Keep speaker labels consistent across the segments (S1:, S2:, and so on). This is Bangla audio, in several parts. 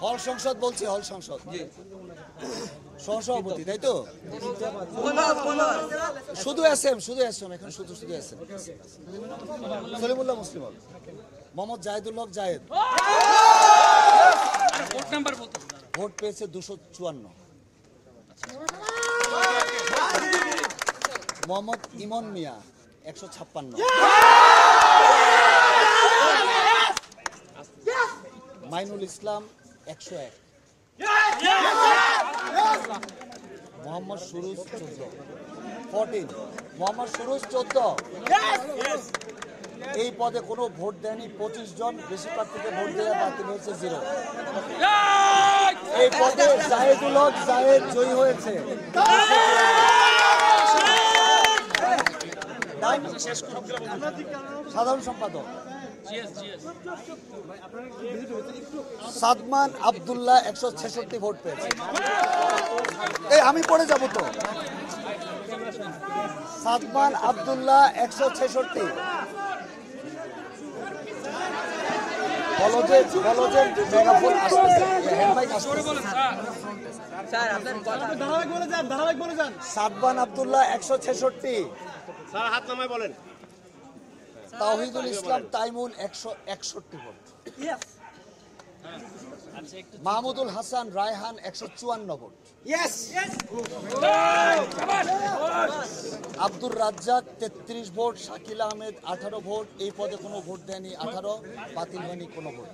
S1: হল সংসদ বলছি, হল সংসদ সহসভাপতি, তাই তো? শুধু এসএম, এখন শুধু এসএম। সলিমুল্লাহ মুসলিম হল। মোহাম্মদ জাহিদুল হক জায়েদ। ভোট পেয়েছে 254। মোহাম্মদ ইমন মিয়া 156। মাইনুল ইসলাম 101। মোহাম্মদ সুরুজ 14। মোহাম্মদ সুরুজ 14। এই পদে কোনো ভোট দেয়নি 25 জন, বেশি প্রার্থীকে ভোট দেওয়া বাতিল হয়েছে 0। এই পদে জাহিদুল হক জায়েদ জয়ী হয়েছে। সাধারণ সম্পাদক সাদমান আব্দুল্লাহ 166 ভোট পেয়েছে। আমি পড়ে যাব তো। সাদমান আব্দুল্লাহ 166। মেগাফোন আসতেছে, হ্যান্ডমাইক আসতেছে। সাদমান আব্দুল্লাহ 166।
S2: হাত নামায় বলেন।
S1: Tawhidul Islam Taimun 161 vote. Mahmudul Hasan Raihan 154 vote. Abdur Razzak 33 vote. Shakil Ahmed 18 vote. এই পদে কোনো ভোট দেয়নি 18, বাতিল হয়নি কোনো ভোট।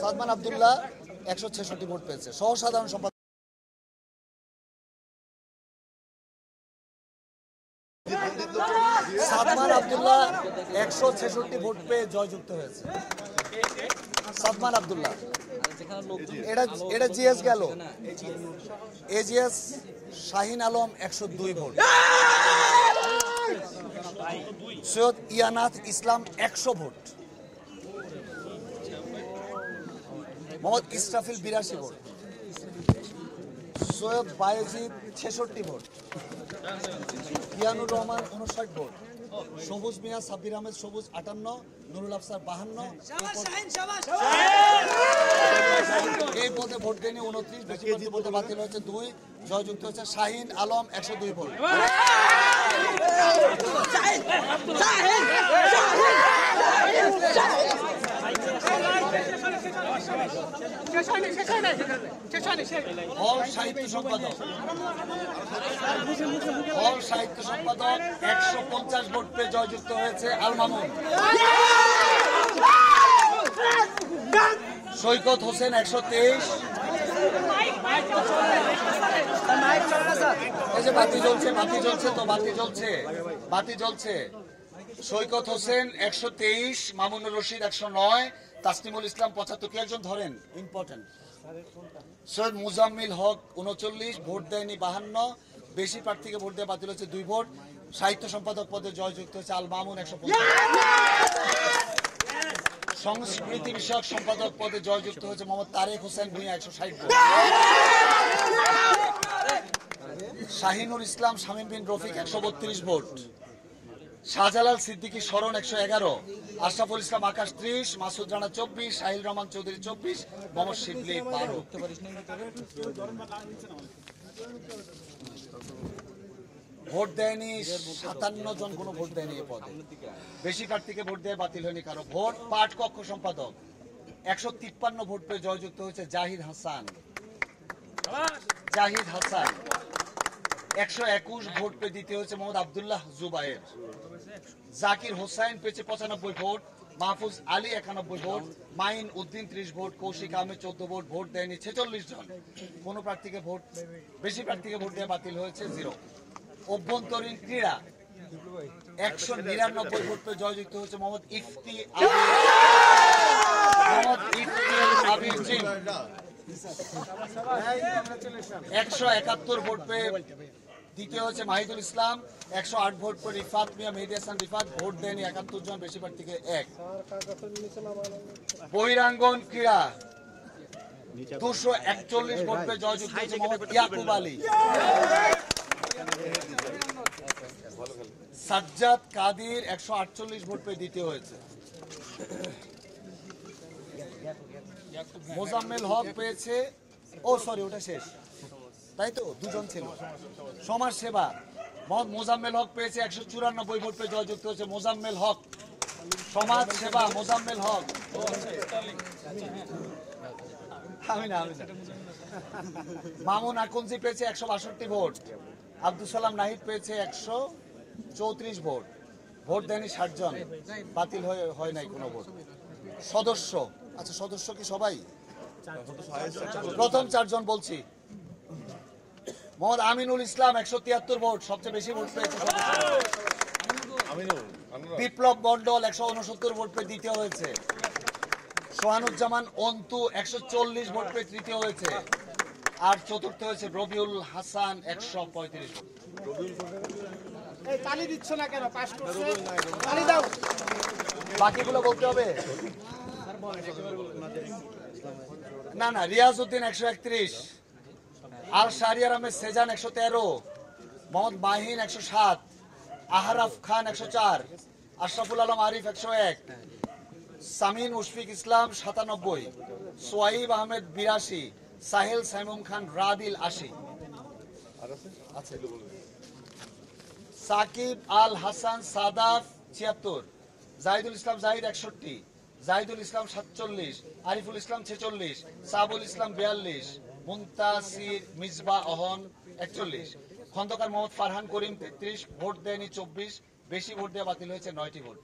S1: সাদমান আব্দুল্লাহ 166 ভোট পেয়েছে। সহ সাধারণ সম্পাদক সাদমান আব্দুল্লাহ 166 ভোট পেয়ে জয়যুক্ত হয়েছে। সাদমান আব্দুল্লাহ এটা জিএস গেল। AGS Shahin Alam 102 vote. Syed Yanath Islam 100 vote. Mohammad Israfil 82 vote. Syed Bayezid 66 vote. Yanur Rahman 59 vote. Sabuj Mia Sabbir Ahmed সবুজ 58, নুরুল আফসার 52। এই পদে ভোট দেয়নি 29, বেশি ভোটে বাতিল হয়েছে 2। জয়যুক্ত হয়েছে শাহিন আলম 102 ভোট। হল সাহিত্য সম্পাদক 150 ভোট পেয়ে জয়যুক্ত হয়েছে আল মামুন। সৈকত হোসেন 123। এই যে বাতি জ্বলছে। সৈকত হোসেন 123, মামুনুর রশিদ 109, তাসনিমুল ইসলাম 75। কে একজন ধরেন, ইম্পর্টেন্ট। সৈয়দ মুজাম্মিল হক 39, ভোট দেয়নি 52, বেশি প্রার্থীকে ভোট দেওয়া বাতিল হচ্ছে 2 ভোট। সাহিত্য সম্পাদক পদে জয়যুক্ত হয়েছে আল মামুন 150। সংস্কৃতি বিষয়ক সম্পাদক পদে জয়যুক্ত হয়েছে মোহাম্মদ তারেক হোসেন ভূঁইয়া 160 ভোট। শাহিনুর ইসলাম শামীম বিন রফিক 132 ভোট। শাহজালাল সিদ্দিকী শরণ 111, আশরাফুল ইসলাম আকাশ 30, মাসুদ রানা 24, সাহিল রহমান চৌধুরী 24, মোহাম্মদ শিবলি 12। ভোট দেয়নি 57 জন, কোনো ভোট দেয়নি এই পদে। বেশি প্রার্থীকে ভোট দেয় বাতিল হয়নি কারো ভোট। পাঠ কক্ষ সম্পাদক 153 ভোট পেয়ে জয়যুক্ত হয়েছে জাহিদ হাসান। 121 ভোট পেয়ে দিতে হয়েছে মোহাম্মদ আব্দুল্লাহ জুবায়ের। জাকির হোসাইন পেয়েছে 95 vote. Mahfuz Ali 91 vote. Main Uddin 30 vote. Koushik Ahmed 14 vote. Vote দেয়নি 46 জন, কোন প্রার্থীকে বেশি প্রার্থীকে ভোট দেওয়া বাতিল হয়েছে 0। অভ্যন্তরীণ ক্রীড়া 199 ভোট পেয়ে জয়যুক্ত হয়েছে মোহাম্মদ ইফতি আবির সিং। 171 ভোট পেয়ে দ্বিতীয় হচ্ছে মাহিদুল ইসলাম। 108 ভোট পেয়ে রিফাত মিয়া মেহেদী হাসান রিফাত। ভোট দেয়নি 71 জন, বেশি প্রার্থীকে 1। বহিরাঙ্গন ক্রীড়া 241 ভোট পেয়ে জয়যুক্ত হয়েছে মোহাম্মদ ইয়াকুব আলী। সাজ্জাদ কাদির 148 ভোট পেয়ে দ্বিতীয় হয়েছে। মোজাম্মেল হক পেয়েছে, ও সরি ওটা শেষ, তাই তো দুজন ছিল। সমাজ সেবা মোহাম্মদ মোজাম্মেল হক পেয়েছে 194 ভোট পেয়ে জয়যুক্ত হয়েছে। মোজাম্মেল হক, সমাজ সেবা মোজাম্মেল হক। আমি না। মামুন আকঞ্জি পেয়েছে 162 ভোট। আব্দুল সালাম নাহিদ পেয়েছে 134 ভোট। ভোট দেয়নি 60 জন, বাতিল হয় নাই কোনো ভোট। সদস্য, আচ্ছা সদস্য কি সবাই? প্রথম 4 জন বলছি। মোহাম্মদ আমিনুল ইসলাম 173 ভোট, সবচেয়ে বেশি ভোট পেয়েছে সদস্য। বিপ্লব মন্ডল 169 ভোট পেয়ে দ্বিতীয় হয়েছে। সোহানুজ্জামান অন্তু 140 ভোট পেয়ে তৃতীয় হয়েছে। আর চতুর্থ হয়েছে রবিউল হাসান 135 ভোট।
S3: তালি দিচ্ছ না কেন? পাস করছে, তালি দাও।
S1: বাকিগুলো বলতে হবে না। রিয়াজউদ্দিন 131, আল শাহরিয়ার আহমেদ সেজান 113, মোহাম্মদ মাহিন 107, আহরাফ খান 104, আশরাফুল আলম আরিফ 101, সামিন মুশফিক ইসলাম 97, সোয়াইব আহমেদ 82, সাহেল সাইমুম খান রাদিল 80, সাকিব আল হাসান সাদাফ 76, জাহিদুল ইসলাম জাহিদ 61, জাহিদুল ইসলাম 47, আরিফুল ইসলাম 46, সাবুল ইসলাম 42, মুনতাসির মিসবা অহন 41, খন্দকার মোহাম্মদ ফারহান করিম 33, ভোট দেয়নি 24, বেশি ভোট দেওয়া বাতিল হয়েছে 9টি ভোট।